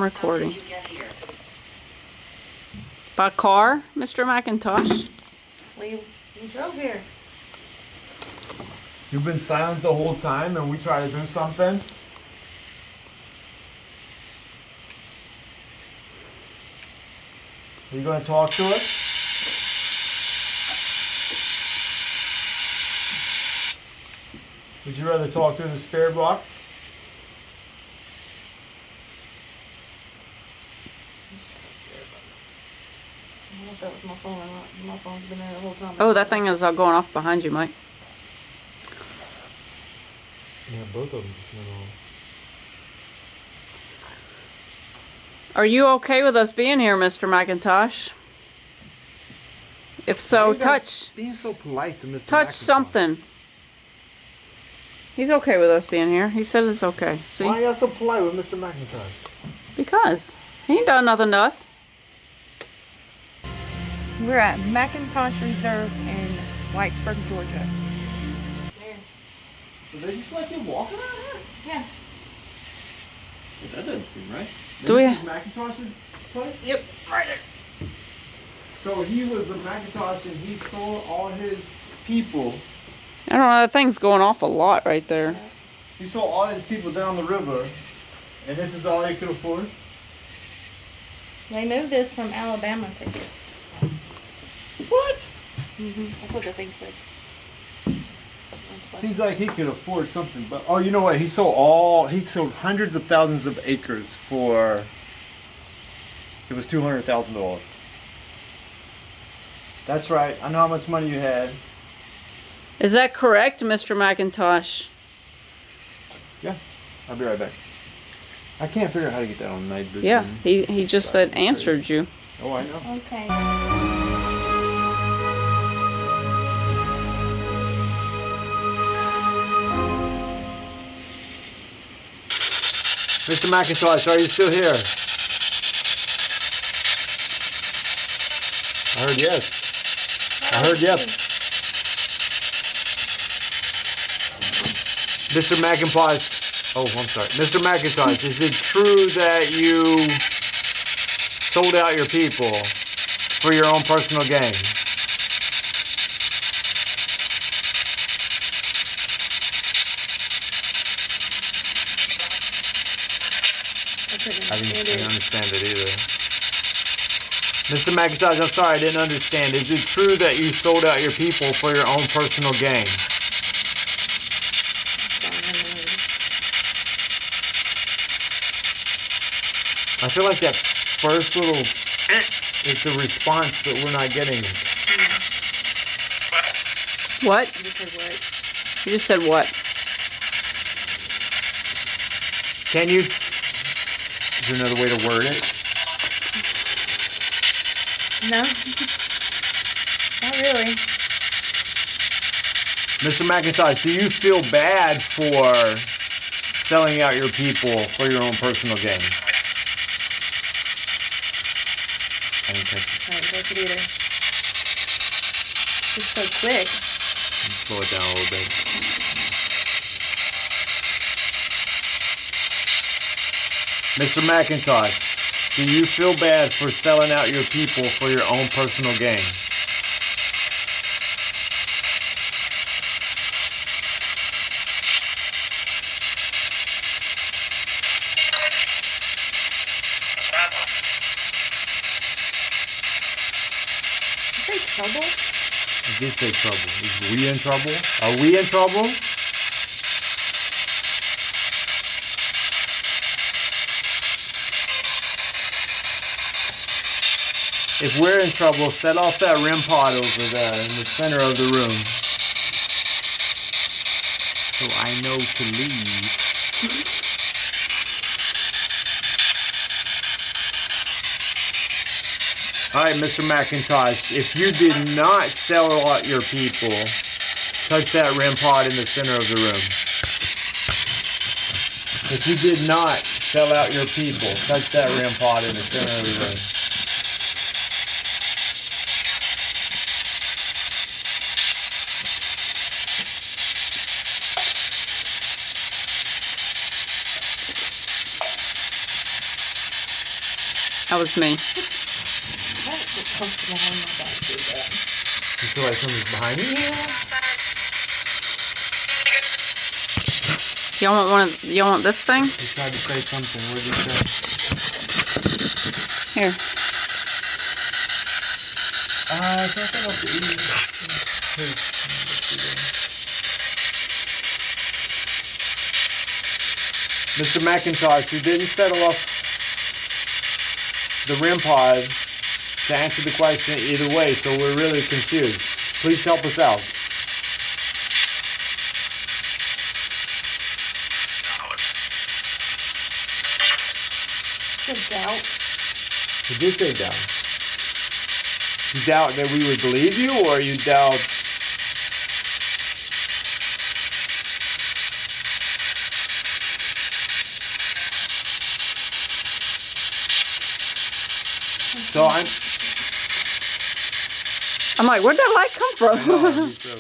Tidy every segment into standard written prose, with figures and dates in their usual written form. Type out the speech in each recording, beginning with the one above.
recording. By car, Mr. McIntosh? We drove here. You've been silent the whole time and we try to do something? Are you going to talk to us? Would you rather talk through the spirit box? I don't know if that was my phone or not. My phone's been there the whole time. Oh, that thing is going off behind you, Mike. Yeah, both of them just went on. Are you okay with us being here, Mr. McIntosh? If so, touch. Being so polite to Mr. Touch McIntosh. something. He's okay with us being here. He said it's okay. See? Why are y'all so polite with Mr. McIntosh? Because he ain't done nothing to us. We're at McIntosh Reserve in Whitesburg, Georgia. So they just let you walk around here? Yeah. Well, that doesn't seem right. Do we- This is McIntosh's place? Yep, right there. So he was a McIntosh and he sold all his people. I don't know, that thing's going off a lot right there. He sold all his people down the river. And this is all he could afford? They moved this from Alabama to here. What? That's what the thing said. Seems like he could afford something, but oh, you know what? He sold hundreds of thousands of acres for. It was $200,000. That's right. I know how much money you had. Is that correct, Mr. McIntosh? Yeah, I'll be right back. I can't figure out how to get that on night vision. Yeah, he just said answered you. Oh, I know. Okay. Mr. McIntosh, are you still here? I heard yes. I heard yep. Mr. McIntosh. Oh, I'm sorry. Mr. McIntosh, is it true that you sold out your people for your own personal gain? I didn't understand it either. Mr. McIntosh, I'm sorry, I didn't understand. Is it true that you sold out your people for your own personal gain? I feel like that first little is the response, but we're not getting it. What? You just said what? You just said what? Can you... Is there another way to word it? No. Not really. Mr. McIntosh, do you feel bad for selling out your people for your own personal gain? I didn't catch it. I didn't catch it either. It's just so quick. Slow it down a little bit. Mr. McIntosh, do you feel bad for selling out your people for your own personal gain? Did you say trouble? I did say trouble. Is we in trouble? Are we in trouble? If we're in trouble, set off that REM pod over there in the center of the room. So I know to leave. Alright, Mr. McIntosh, if you did not sell out your people, touch that REM pod in the center of the room. If you did not sell out your people, touch that REM pod in the center of the room. That was me. I don't feel comfortable on my back with that. You feel like something's behind you? Y'all want this thing? You tried to say something. What did you say? Here. It's not about to eat. Here. Mr. McIntosh, you didn't settle off the REM pod to answer the question either way, so we're really confused. Please help us out. So doubt. You did say doubt. You doubt that we would believe you, or you doubt... So I'm like, where'd that light come from? I know, me too.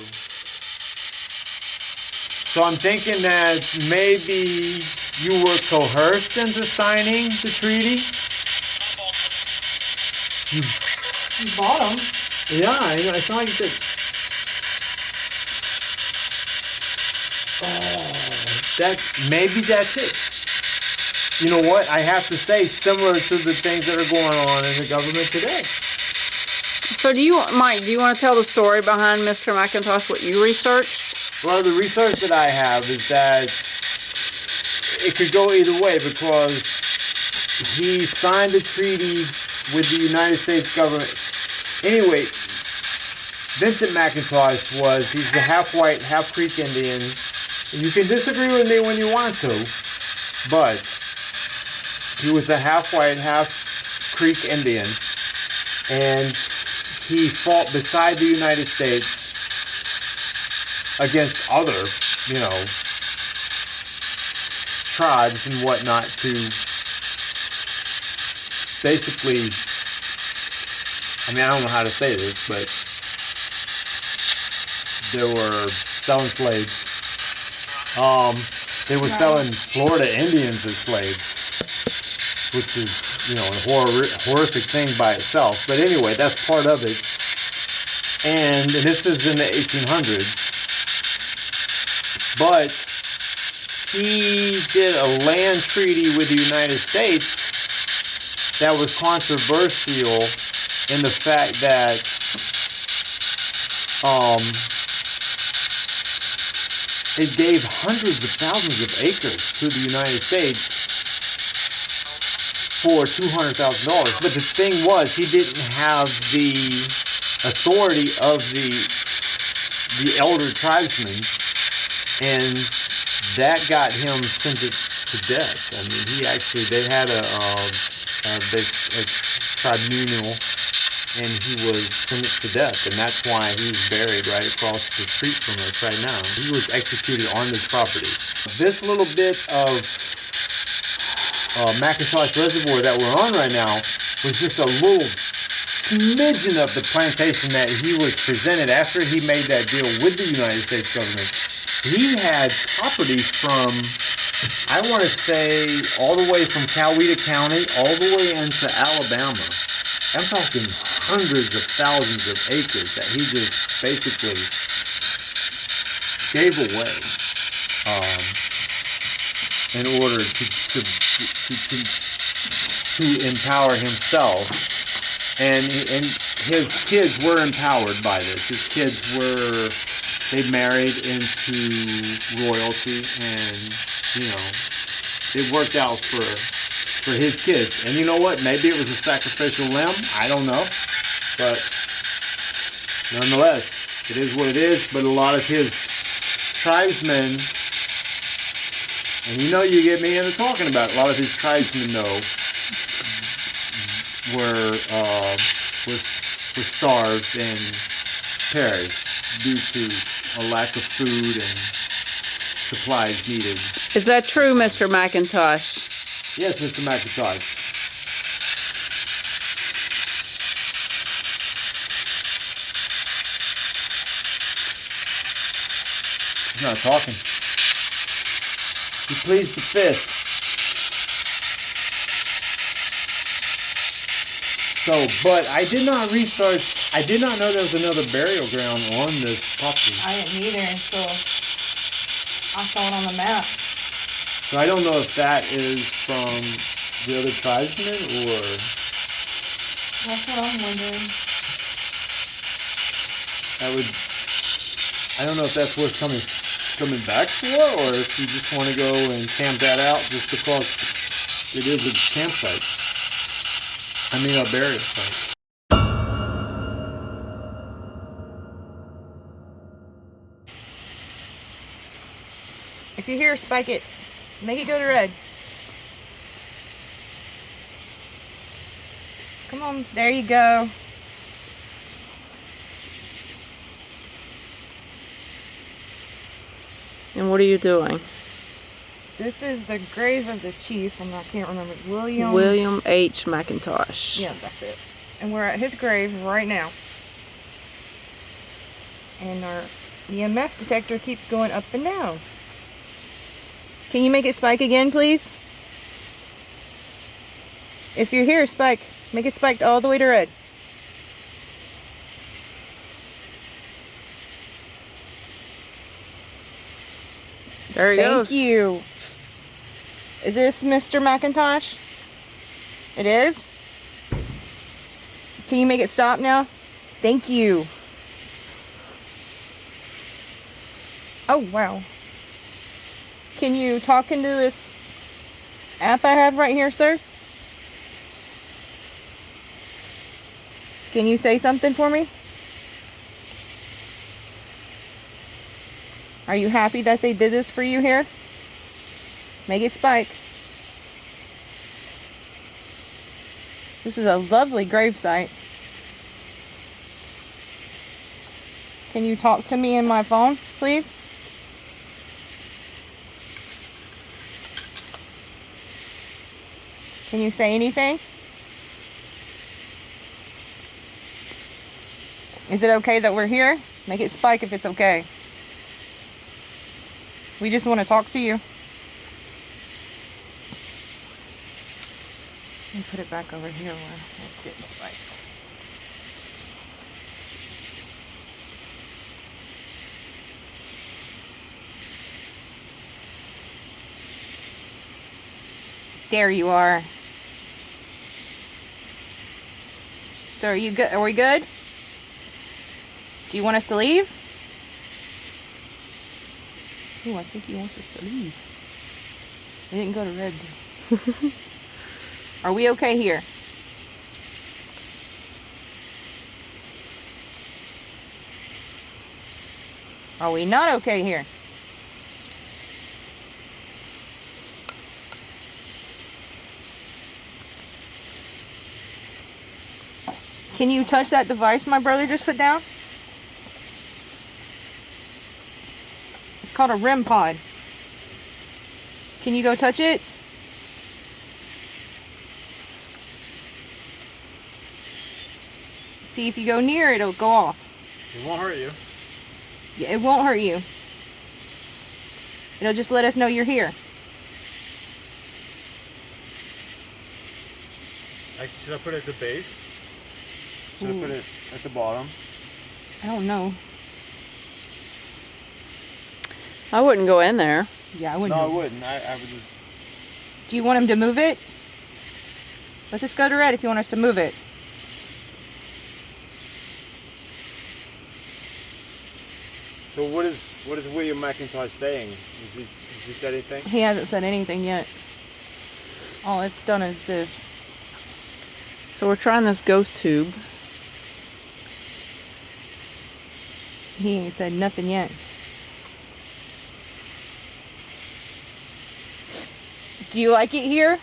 So I'm thinking that maybe you were coerced into signing the treaty. You bought them. Yeah, I know. It's not like you said. Maybe that's it. You know what? I have to say, similar to the things that are going on in the government today. So Mike, do you want to tell the story behind Mr. McIntosh, what you researched? Well, the research that I have is that it could go either way, because he signed a treaty with the United States government. Anyway, Vincent McIntosh he's a half-white, half-Creek Indian. And you can disagree with me when you want to, but he was a half-white, half-Creek Indian, and he fought beside the United States against other, tribes and whatnot to basically, I don't know how to say this, but they were selling slaves. They were selling Florida Indians as slaves, which is, a horrific thing by itself. But anyway, that's part of it. And this is in the 1800s. But he did a land treaty with the United States that was controversial in the fact that it gave hundreds of thousands of acres to the United States for $200,000. But the thing was, he didn't have the authority of the elder tribesmen, and that got him sentenced to death. They had a tribunal, and he was sentenced to death, and that's why he's buried right across the street from us right now. He was executed on this property. This little bit of McIntosh Reservoir that we're on right now was just a little smidgen of the plantation that he was presented after he made that deal with the United States government. He had property from, I want to say, all the way from Coweta County all the way into Alabama. I'm talking hundreds of thousands of acres that he just basically gave away in order to empower himself. And his kids were empowered by this. His kids they married into royalty, and it worked out for his kids. And you know what? Maybe it was a sacrificial lamb. I don't know. But nonetheless, it is what it is. But a lot of his tribesmen, and you get me into talking about it, a lot of his tribesmen were starved and perished due to a lack of food and supplies needed. Is that true, Mr. McIntosh? Yes, Mr. McIntosh. He's not talking. He pleads the fifth. So, but I did not research. I did not know there was another burial ground on this property. I didn't either until I saw it on the map. So I don't know if that is from the other tribesmen or. That's what I'm wondering. I don't know if that's worth coming back for, or if you just want to go and camp that out just because it is a campsite. I mean, a burial site. If you hear, spike it. Make it go to red. Come on, there you go. And what are you doing? This is the grave of the chief, and I can't remember. William H. McIntosh. Yeah, that's it. And we're at his grave right now. And our EMF detector keeps going up and down. Can you make it spike again, please? If you're here, spike. Make it spiked all the way to red. There he goes. Thank you. Is this Mr. McIntosh? It is? Can you make it stop now? Thank you. Oh, wow. Can you talk into this app I have right here, sir? Can you say something for me? Are you happy that they did this for you here? Make it spike. This is a lovely gravesite. Can you talk to me in my phone, please? Can you say anything? Is it okay that we're here? Make it spike if it's okay. We just want to talk to you. Let me put it back over here where it's getting spiked. There you are. So are you good? Are we good? Do you want us to leave? Oh, I think he wants us to leave. They didn't go to red. Are we okay here? Are we not okay here? Can you touch that device my brother just put down? It's called a REM pod. Can you go touch it? See, if you go near it, it'll go off. It won't hurt you. Yeah, it won't hurt you. It'll just let us know you're here. Actually, should I put it at the base? Should I put it at the bottom? I don't know. I wouldn't go in there. Yeah, I wouldn't. No, I wouldn't. I would just... Do you want him to move it? Let this go to red if you want us to move it. So what is William McIntosh saying? Has he said anything? He hasn't said anything yet. All it's done is this. So we're trying this ghost tube. He ain't said nothing yet. Do you like it here?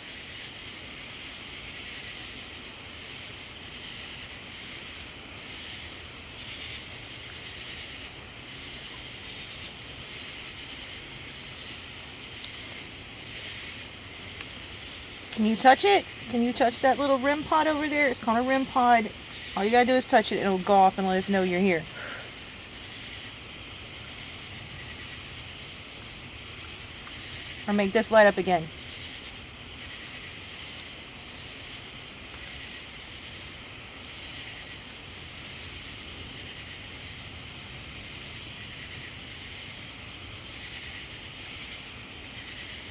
Can you touch it? Can you touch that little REM pod over there? It's called a REM pod. All you gotta do is touch it. It'll go off and let us know you're here. Or make this light up again.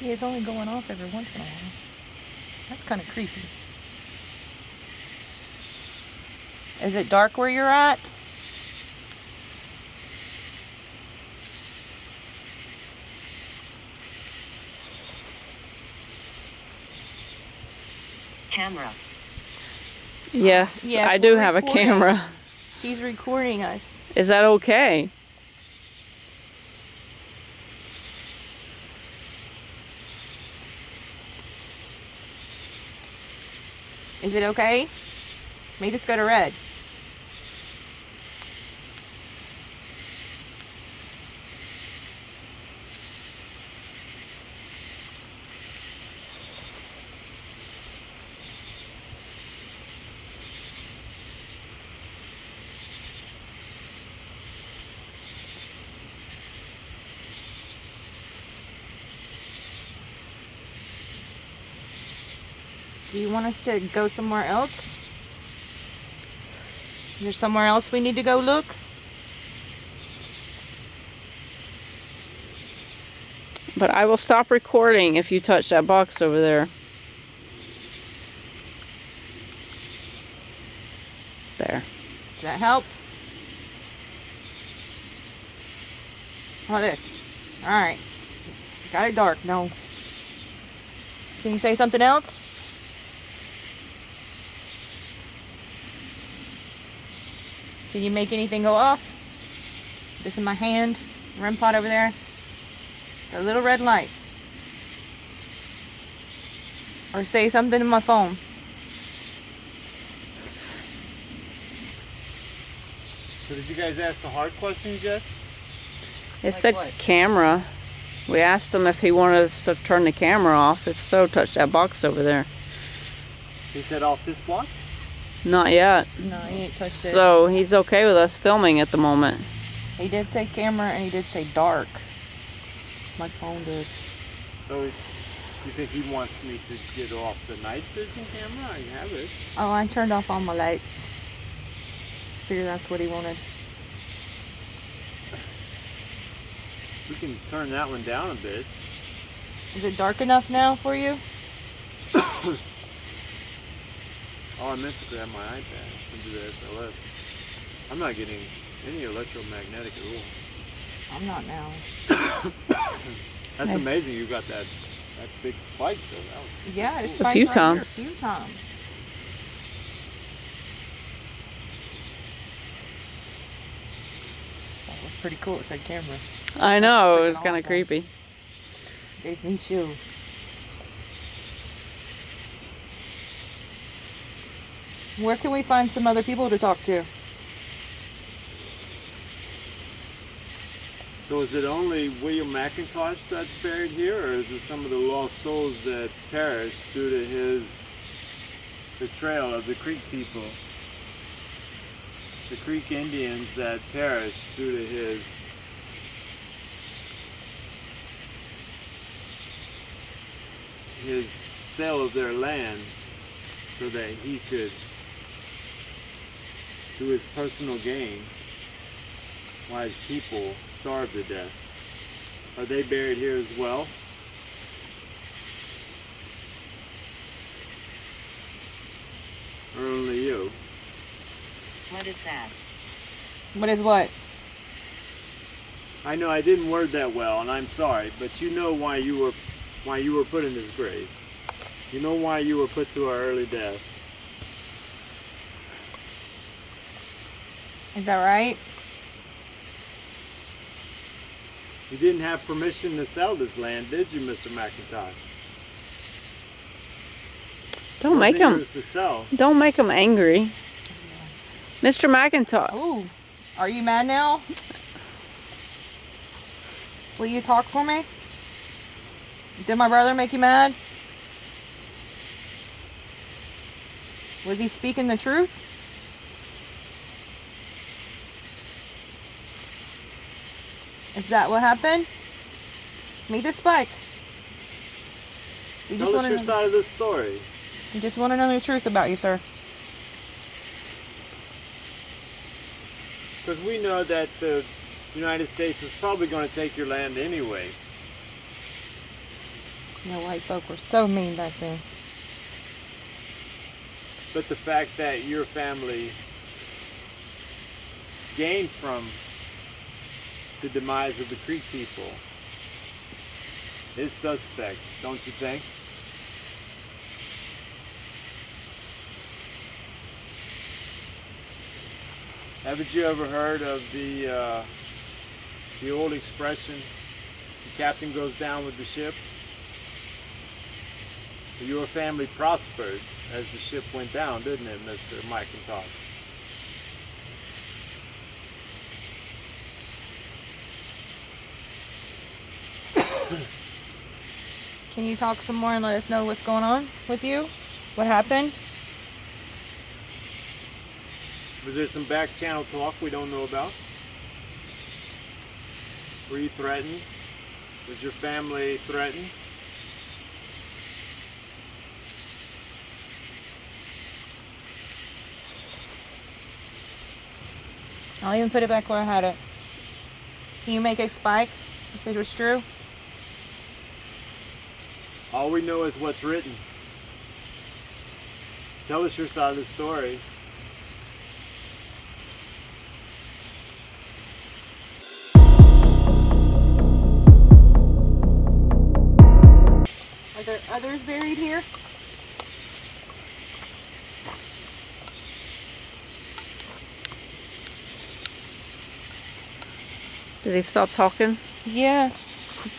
See, it's only going off every once in a while. That's kind of creepy. Is it dark where you're at? Camera. Yes, Yes, I do we're have a recording. camera. She's recording us. Is that okay? Is it okay? Made us go to red. Do you want us to go somewhere else? Is there somewhere else we need to go look? But I will stop recording if you touch that box over there. There. Does that help? How about this? Alright. Got it dark. No. Can you say something else? Can you make anything go off? This in my hand. REM pod over there. Got a little red light. Or say something in my phone. So did you guys ask the hard questions yet? It Like said what? camera. We asked him if he wanted us to turn the camera off. If so, touch that box over there. He said off this block? Not yet. No, he ain't touched it. So he's okay with us filming at the moment. He did say camera and he did say dark. My phone did. So you think he wants me to get off the night vision camera? I have it. Oh, I turned off all my lights. Figure that's what he wanted. We can turn that one down a bit. Is it dark enough now for you? Oh, I meant to grab my iPad and do the SLS. I'm not getting any electromagnetic at all. I'm not now. That's Okay. amazing you got that big spike though. That was Yeah, it's A few right times. Here, a few times. That was pretty cool. It said camera. I know, it was freaking kind of awesome. creepy. Gave me chills. Where can we find some other people to talk to? So is it only William McIntosh that's buried here, or is it some of the lost souls that perished due to his betrayal of the Creek people? The Creek Indians that perished due to his sale of their land so that he could do his personal gain while his people starved to death. Are they buried here as well? Or only you? What is that? What is what? I know I didn't word that well, and I'm sorry, but you know why you were put in this grave. You know why you were put to our early death. Is that right? You didn't have permission to sell this land, did you, Mr. McIntosh? Don't make him. Yours to sell. Don't make him angry. Mr. McIntosh. Ooh, are you mad now? Will you talk for me? Did my brother make you mad? Was he speaking the truth? Is that what happened? Meet the spike. You just Tell us want your to side of the story. you just want to know the truth about you, sir. Because we know that the United States is probably going to take your land anyway. You know, white folk were so mean back then. But the fact that your family gained from the demise of the Creek people is suspect, don't you think? Haven't you ever heard of the old expression, the captain goes down with the ship? Your family prospered as the ship went down, didn't it, Mr. McIntosh? Can you talk some more and let us know what's going on with you? What happened? Was there some back channel talk we don't know about? Were you threatened? Was your family threatened? I'll even put it back where I had it. Can you make a spike if it was true? All we know is what's written. Tell us your side of the story. Are there others buried here? Did he stop talking Yeah.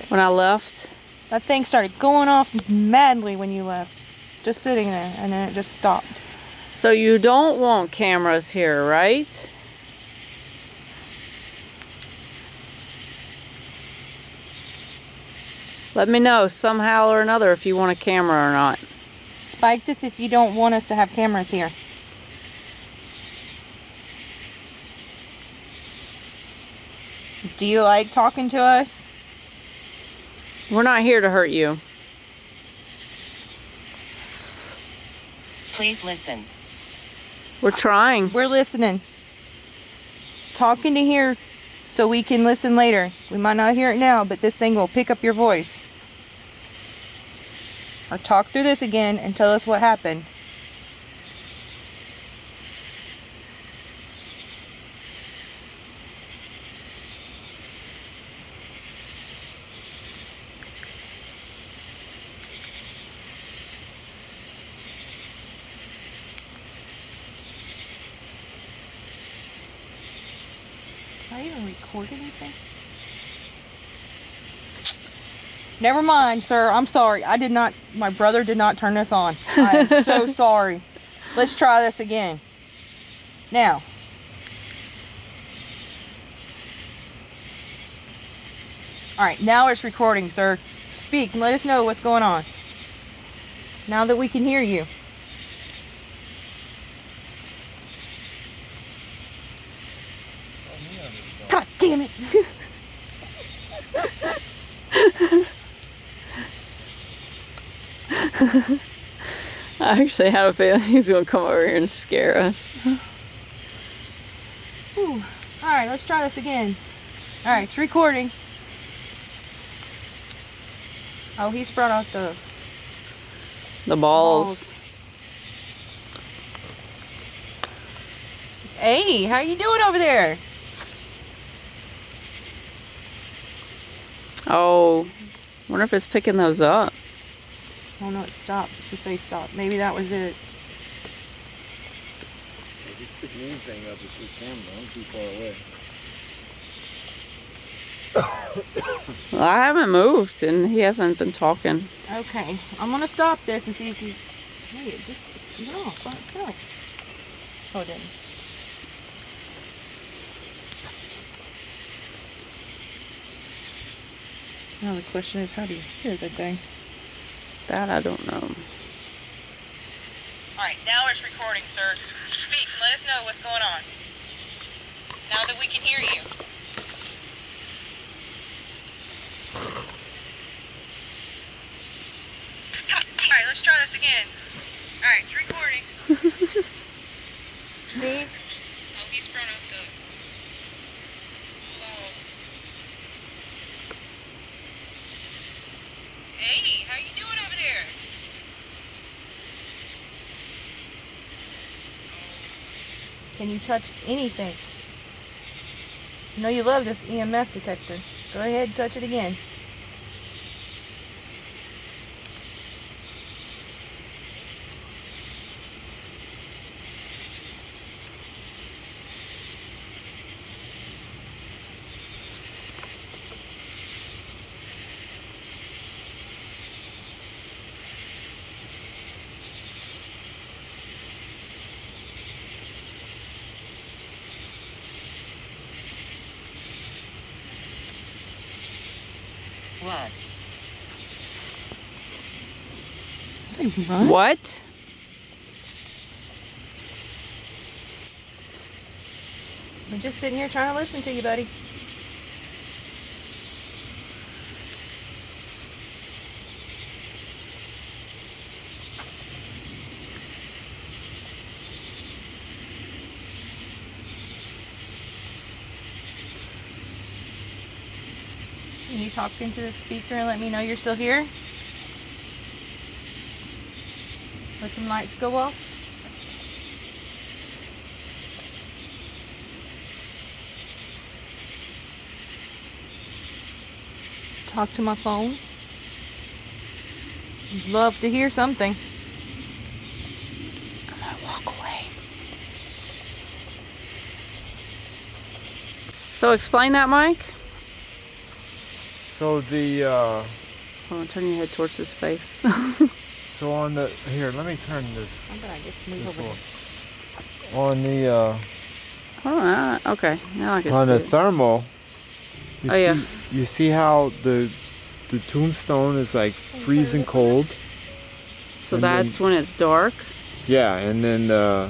when I left? That thing started going off madly when you left. Just sitting there, and then it just stopped. So you don't want cameras here, right? Let me know somehow or another if you want a camera or not. Spike this if you don't want us to have cameras here. Do you like talking to us? We're not here to hurt you. Please listen. We're trying. We're listening. Talking to here so we can listen later. We might not hear it now, but this thing will pick up your voice. Or talk through this again and tell us what happened. Did I even record anything? Never mind, sir. I'm sorry. I did not, my brother did not turn this on. I am so sorry. Let's try this again. Now. Alright, now it's recording, sir. Speak and let us know what's going on. Now that we can hear you. God damn it! I actually have a feeling he's going to come over here and scare us. Alright, let's try this again. Alright, it's recording. Oh, he's brought out the balls. Hey, how you doing over there? Oh, wonder if it's picking those up. Oh no, it stopped. It should say stop. Maybe that was it. Just pick anything up with this camera. I'm too far away. Well, I haven't moved and he hasn't been talking. Okay, I'm gonna stop this and see if you. Hey, it just went off by itself. Oh, it didn't. Now the question is, how do you hear the thing? That I don't know. Alright, now it's recording, sir. Speak and let us know what's going on. Now that we can hear you. Alright, let's try this again. Alright, it's recording. See? Oh, he's brought up the balls. Hey, how you doing? Can you touch anything? I know you love this EMF detector. Go ahead and touch it again. What? Say what? What? I'm just sitting here trying to listen to you, buddy. Can you talk into the speaker and let me know you're still here? Let some lights go off. Talk to my phone. Love to hear something. I'm gonna walk away. So explain that, Mike. So the Hold on, turn your head towards his face. so on the here, let me turn this How about I just move this over one. here? On the Hold on. Okay, now I can on see the it. thermal. Oh, yeah. You see how the tombstone is like freezing cold? So and that's then- when it's dark. Yeah, and then the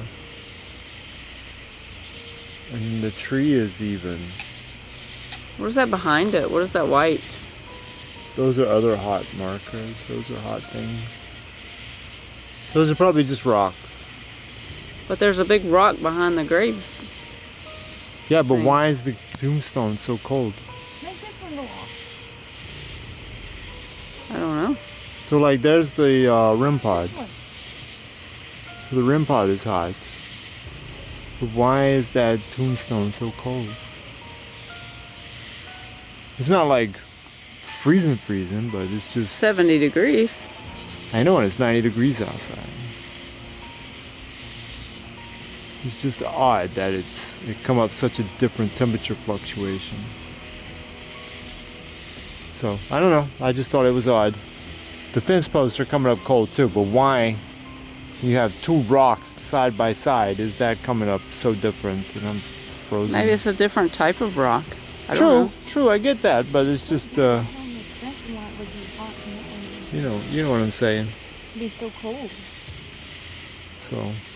tree is even. What is that behind it? What is that white? Those are other hot markers. Those are hot things. Those are probably just rocks. But there's a big rock behind the graves. Yeah, but Thing. why is the tombstone so cold? Make this one go off. I don't know. So like there's the REM pod. This one. So the REM pod is hot. But why is that tombstone so cold? It's not like freezing, but it's just. 70 degrees. I know, and it's 90 degrees outside. It's just odd that it come up such a different temperature fluctuation. So I don't know. I just thought it was odd. The fence posts are coming up cold too, but why? You have two rocks side by side. Is that coming up so different? And I'm frozen. Maybe it's a different type of rock. I don't True, know. true. I get that, but it's just I don't know exactly why it would be hot and you know what I'm saying. be so cold. So.